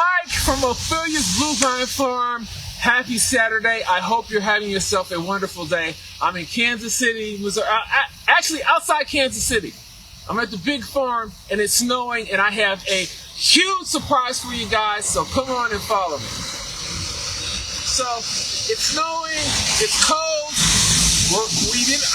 Mike from Ophelia's Bluevine Farm. Happy Saturday. I hope you're having yourself a wonderful day. I'm in Kansas City, Missouri. Actually, outside Kansas City. I'm at the BiGFarm, and it's snowing, and I have a huge surprise for you guys, so come on and follow me. So, it's snowing, it's cold.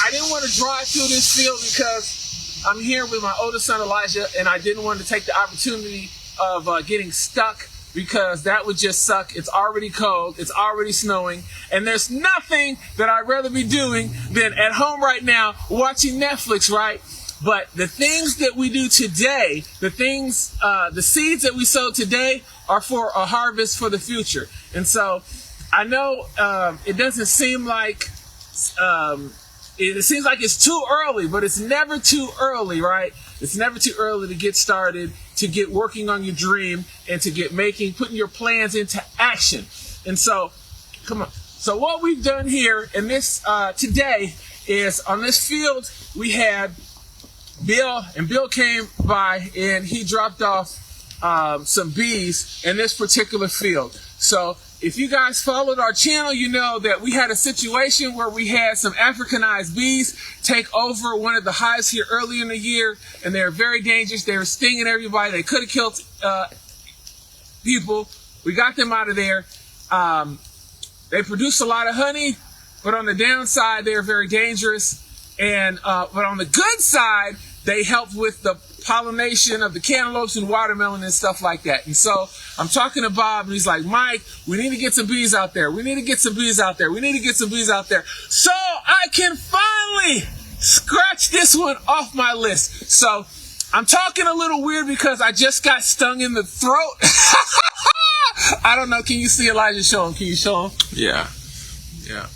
I didn't want to drive through this field because I'm here with my oldest son, Elijah, and I didn't want to take the opportunity of getting stuck because that would just suck. It's already cold, it's already snowing, and there's nothing that I'd rather be doing than at home right now watching Netflix, right? But the things that we do today, the seeds that we sow today are for a harvest for the future. And so I know it doesn't seem like, it seems like it's too early, but it's never too early, right? It's never too early to get started, to get working on your dream, and to get putting your plans into action. And so, come on. So what we've done here in this today is on this field we had Bill, and Bill came by and he dropped off some bees in this particular field. So if you guys followed our channel, you know that we had a situation where we had some Africanized bees take over one of the hives here early in the year, and they're very dangerous. They were stinging everybody. They could have killed people. We got them out of there. They produce a lot of honey, but on the downside, they are very dangerous. And but on the good side, they help with the pollination of the cantaloupes and watermelon and stuff like that. And so I'm talking to Bob, and he's like, Mike, we need to get some bees out there. We need to get some bees out there. We need to get some bees out there. So I can finally scratch this one off my list. So I'm talking a little weird because I just got stung in the throat. I don't know. Can you see Elijah? Show him. Can you show him? Yeah.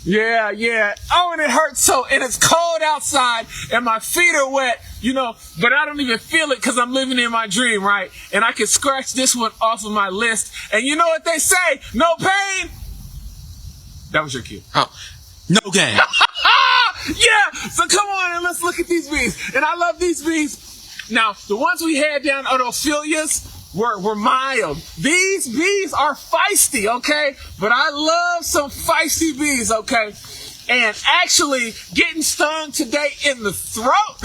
Yeah. Oh, and it hurts so, and it's cold outside, and my feet are wet, you know, but I don't even feel it because I'm living in my dream, right? And I can scratch this one off of my list. And you know what they say? No pain. That was your cue. Oh, no gain. Yeah. So come on and let's look at these bees. And I love these bees. Now, the ones we had down at Ophelia's were mild. These bees are feisty, okay? But I love some feisty bees, okay? And actually, getting stung today in the throat,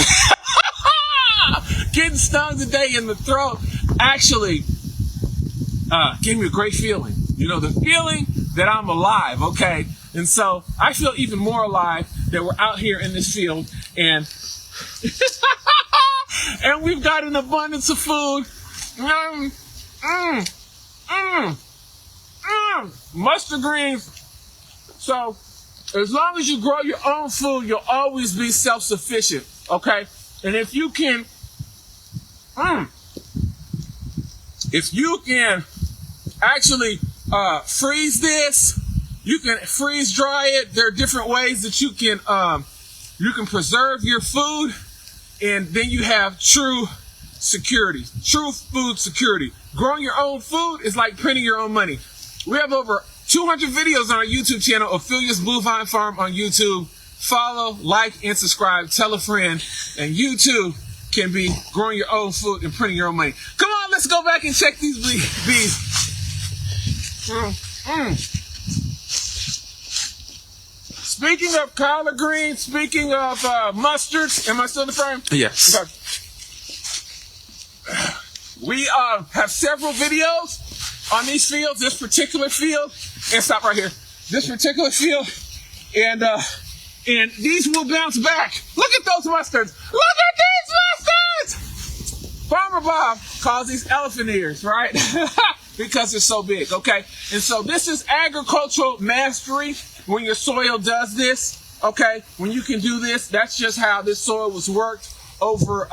actually gave me a great feeling. You know, the feeling that I'm alive, okay? And so I feel even more alive that we're out here in this field, and and we've got an abundance of food. Mustard greens. So, as long as you grow your own food, you'll always be self-sufficient, okay? And if you can, actually freeze this, you can freeze dry it. There are different ways that you can preserve your food, and then you have true security, true food security. Growing your own food is like printing your own money. We have over 200 videos on our YouTube channel, Ophelia's Bluevine Farm on YouTube. Follow, like, and subscribe. Tell a friend, and you too can be growing your own food and printing your own money. Come on, let's go back and check these bees. Speaking of collard greens, speaking of mustards, am I still in the frame? Yes. Okay. We have several videos on these fields, this particular field, and stop right here. This particular field, and these will bounce back. Look at those mustards. Look at these mustards! Farmer Bob calls these elephant ears, right? Because they're so big, okay? And so this is agricultural mastery when your soil does this, okay? When you can do this, that's just how this soil was worked over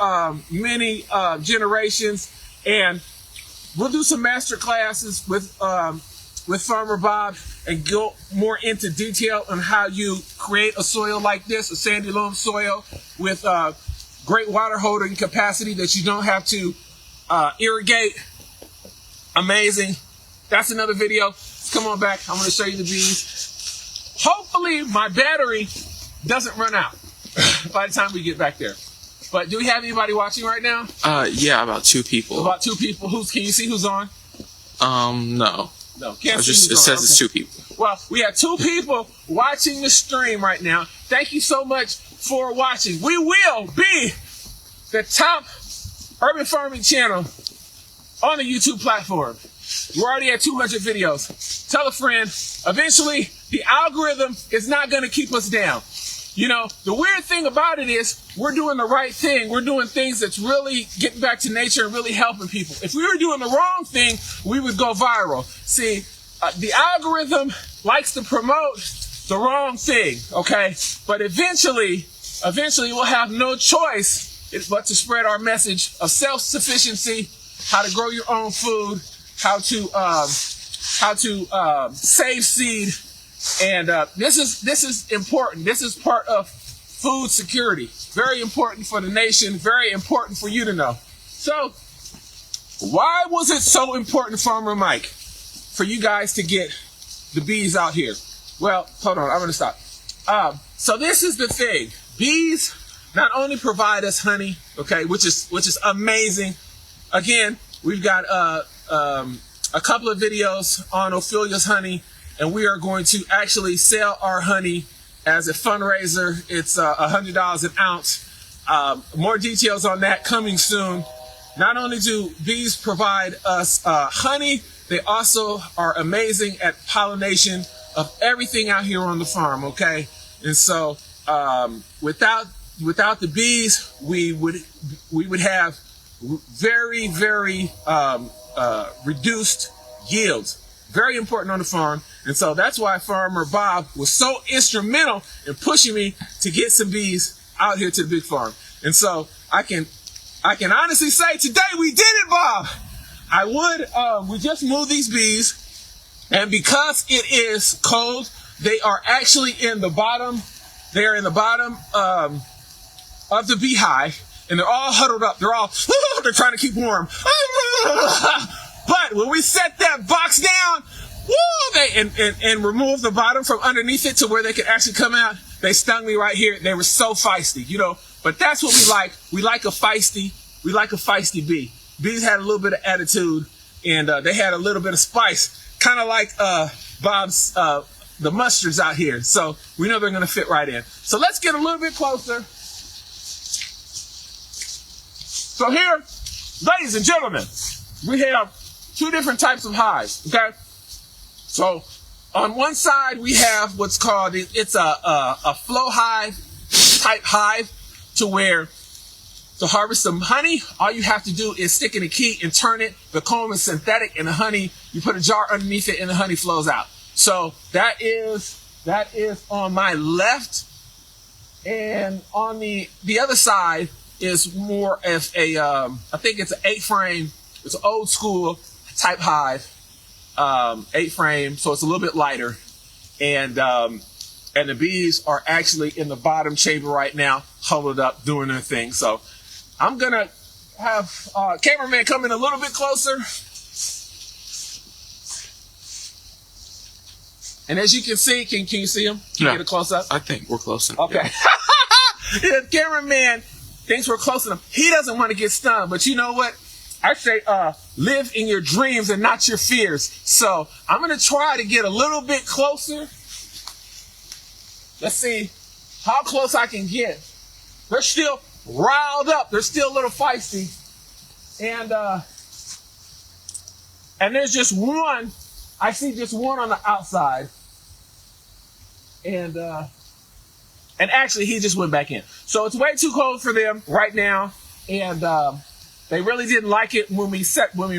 many generations. And we'll do some master classes with Farmer Bob and go more into detail on how you create a soil like this, a sandy loam soil with great water holding capacity that you don't have to irrigate. Amazing. That's another video. Come on back. I'm going to show you the bees. Hopefully my battery doesn't run out by the time we get back there. But do we have anybody watching right now? Yeah, about 2 people. About 2 people. Can you see who's on? No. No, can't see It says it's 2 people. Well, we have 2 people watching the stream right now. Thank you so much for watching. We will be the top urban farming channel on the YouTube platform. We're already at 200 videos. Tell a friend. Eventually, the algorithm is not going to keep us down. You know, the weird thing about it is we're doing the right thing. We're doing things that's really getting back to nature and really helping people. If we were doing the wrong thing, we would go viral. See, the algorithm likes to promote the wrong thing, okay? But eventually we'll have no choice but to spread our message of self-sufficiency, how to grow your own food, how to save seed. And this is important. This is part of food security. Very important for the nation. Very important for you to know. So, why was it so important, Farmer Mike, for you guys to get the bees out here? Well, hold on. I'm going to stop. So this is the thing. Bees not only provide us honey, okay, which is amazing. Again, we've got a couple of videos on Ophelia's honey. And we are going to actually sell our honey as a fundraiser. It's $100 an ounce. More details on that coming soon. Not only do bees provide us honey, they also are amazing at pollination of everything out here on the farm, okay? And so without the bees, we would have very, very reduced yields. Very important on the farm. And so that's why Farmer Bob was so instrumental in pushing me to get some bees out here to the big farm. And so I can honestly say today we did it, Bob. We just moved these bees, and because it is cold, they are actually in the bottom. They are in the bottom of the beehive, and they're all huddled up. They're trying to keep warm. But when we set that box down, and remove the bottom from underneath it to where they could actually come out, they stung me right here. They were so feisty, you know. But that's what we like. We like a feisty bee. Bees had a little bit of attitude, and they had a little bit of spice, kind of like Bob's the mustards out here. So we know they're going to fit right in. So let's get a little bit closer. So here, ladies and gentlemen, we have 2 different types of hives, okay? So on one side, we have what's called, it's a flow hive type hive, to where to harvest some honey, all you have to do is stick in a key and turn it. The comb is synthetic, and the honey, you put a jar underneath it and the honey flows out. So that is on my left. And on the other side is more of a, I think it's an 8-frame. It's an old school type hive, 8-frame, so it's a little bit lighter, and the bees are actually in the bottom chamber right now, huddled up, doing their thing. So I'm gonna have cameraman come in a little bit closer, and as you can see, can you see him? Can you get a close up? I think we're close enough. Okay. Yeah. The cameraman thinks we're close enough. He doesn't want to get stung, but you know what? I say, live in your dreams and not your fears. So I'm going to try to get a little bit closer. Let's see how close I can get. They're still riled up. They're still a little feisty. And there's just one. I see just one on the outside. And actually, he just went back in. So it's way too cold for them right now. And they really didn't like it when we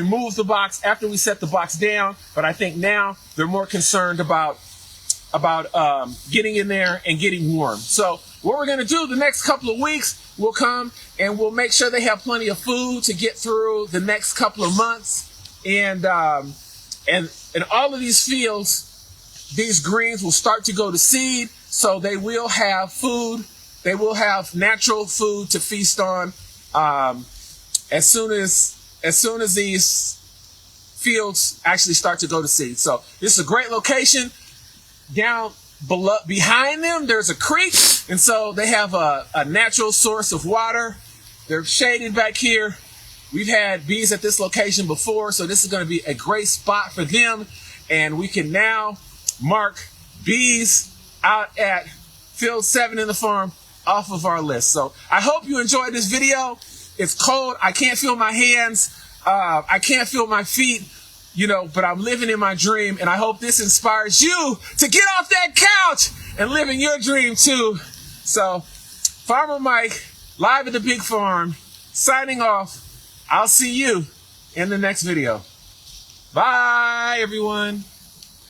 moved the box, after we set the box down. But I think now they're more concerned about getting in there and getting warm. So what we're going to do the next couple of weeks, we'll come and we'll make sure they have plenty of food to get through the next couple of months. And in all of these fields, these greens will start to go to seed. So they will have food. They will have natural food to feast on. As soon as these fields actually start to go to seed. So this is a great location. Down below, behind them, there's a creek, and so they have a natural source of water. They're shaded back here, We've had bees at this location before, so this is going to be a great spot for them. And we can now mark bees out at field 7 in the farm off of our list. So I hope you enjoyed this video. It's cold. I can't feel my hands. I can't feel my feet, but I'm living in my dream. And I hope this inspires you to get off that couch and live in your dream too. So Farmer Mike, live at the Big Farm, signing off. I'll see you in the next video. Bye, everyone.